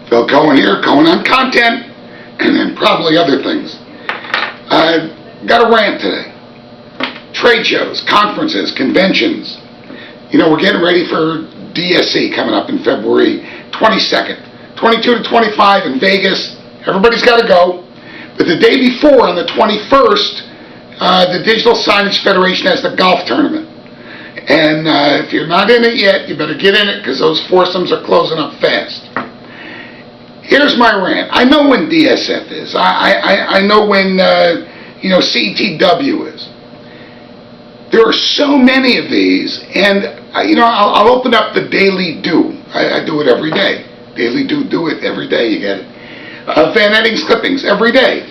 Phil Cohen here, Cohen on content, and probably other things. I've got a rant today. Trade shows, conferences, conventions. You know, we're getting ready for DSC coming up in February 22nd. 22 to 25 in Vegas. Everybody's got to go. But the day before, on the 21st, the Digital Signage Federation has the golf tournament. And if you're not in it yet, you better get in it because those foursomes are closing up fast. Here's my rant. I know when DSF is. I know when CTW is. There are so many of these, and I'll open up the Daily Do. I do it every day. Daily Do it every day. You get it. Van Edding's clippings every day,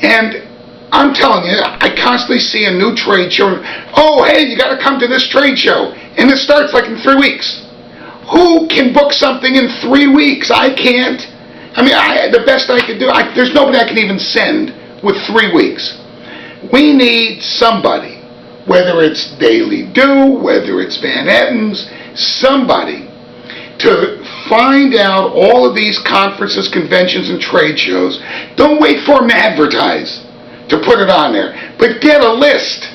and I'm telling you, I constantly see a new trade show. Oh, hey, you got to come to this trade show, and it starts like in 3 weeks. Who can book something in 3 weeks? I can't. I mean, the best I could do, there's nobody I can even send with 3 weeks. We need somebody, whether it's Daily Do, whether it's Van Etten's, somebody to find out all of these conferences, conventions, and trade shows. Don't wait for them to advertise to put it on there, but get a list.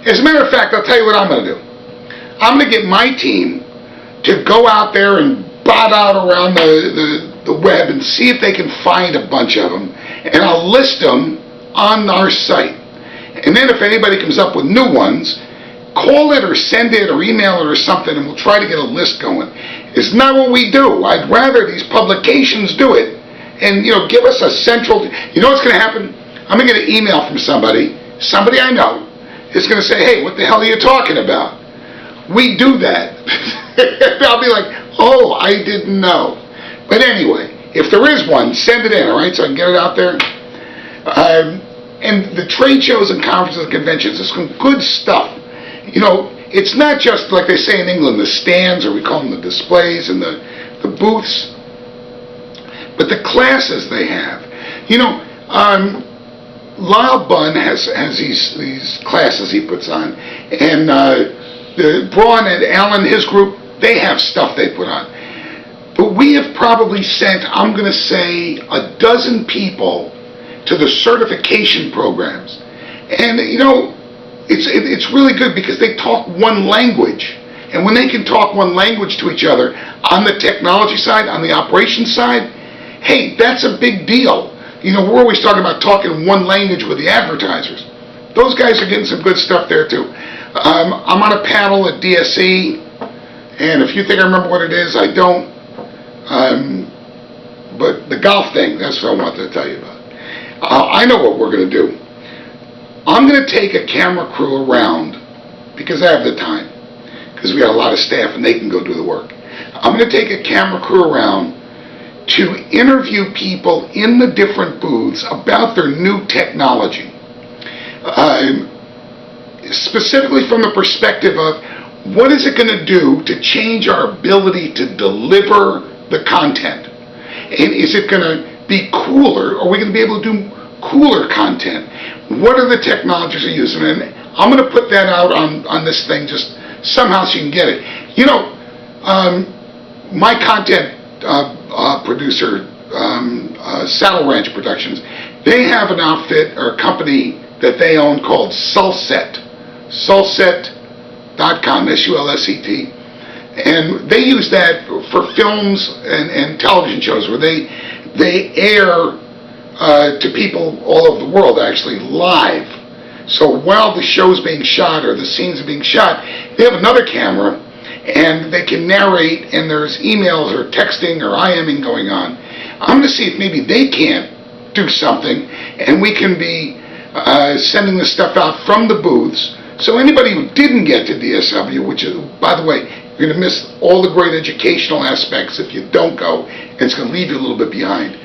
As a matter of fact, I'll tell you what I'm going to do. I'm going to get my team to go out there and bot out around the web and see if they can find a bunch of them, and I'll list them on our site. And then if anybody comes up with new ones, call it or send it or email it or something, and we'll try to get a list going. It's not what we do. I'd rather these publications do it and give us a central. You know what's going to happen? I'm going to get an email from somebody I know, is going to say, hey, what the hell are you talking about? We do that. I'll be like, oh, I didn't know. But anyway, if there is one, send it in, all right, so I can get it out there. And the trade shows and conferences and conventions, there's some good stuff. It's not just, like they say in England, the stands, or we call them the displays and the booths, but the classes they have. Lyle Bunn has these classes he puts on, and Braun and Alan, his group, they have stuff they put on. But we have probably sent, I'm going to say, 12 people to the certification programs. And, it's really good because they talk one language. And when they can talk one language to each other on the technology side, on the operations side, hey, that's a big deal. We're always talking about talking one language with the advertisers. Those guys are getting some good stuff there too. I'm on a panel at DSC, and if you think I remember what it is, I don't. But the golf thing, that's what I wanted to tell you about. I know what we're going to do. I'm going to take a camera crew around, because I have the time, because we got a lot of staff and they can go do the work. I'm going to take a camera crew around to interview people in the different booths about their new technology. Specifically from the perspective of, what is it going to do to change our ability to deliver the content? And is it going to be cooler? Are we going to be able to do cooler content? What are the technologies they're using? And I'm going to put that out on this thing just somehow so you can get it. My content producer, Saddle Ranch Productions, they have an outfit or a company that they own called Sulset. Sulset.com, S-U-L-S-E-T. And they use that for films and television shows where they air to people all over the world, actually live. So while the show's being shot or the scenes are being shot, they have another camera and they can narrate, and there's emails or texting or IMing going on. I'm going to see if maybe they can't do something and we can be sending the stuff out from the booths. So anybody who didn't get to DSW, which is, by the way, you're going to miss all the great educational aspects if you don't go, and it's going to leave you a little bit behind.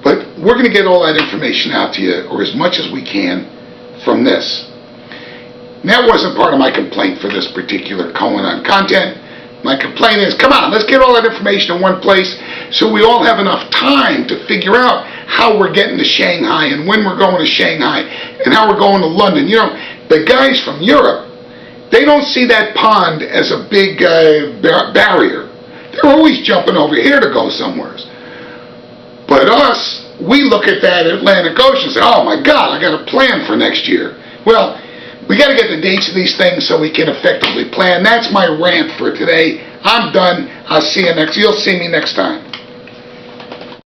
But we're going to get all that information out to you, or as much as we can, from this. And that wasn't part of my complaint for this particular Cohen on content. My complaint is, come on, let's get all that information in one place so we all have enough time to figure out how we're getting to Shanghai and when we're going to Shanghai and how we're going to London. The guys from Europe, they don't see that pond as a big barrier. They're always jumping over here to go somewhere. But us, we look at that Atlantic Ocean and say, oh my God, I got a plan for next year. Well, we got to get the dates of these things so we can effectively plan. That's my rant for today. I'm done. You'll see me next time.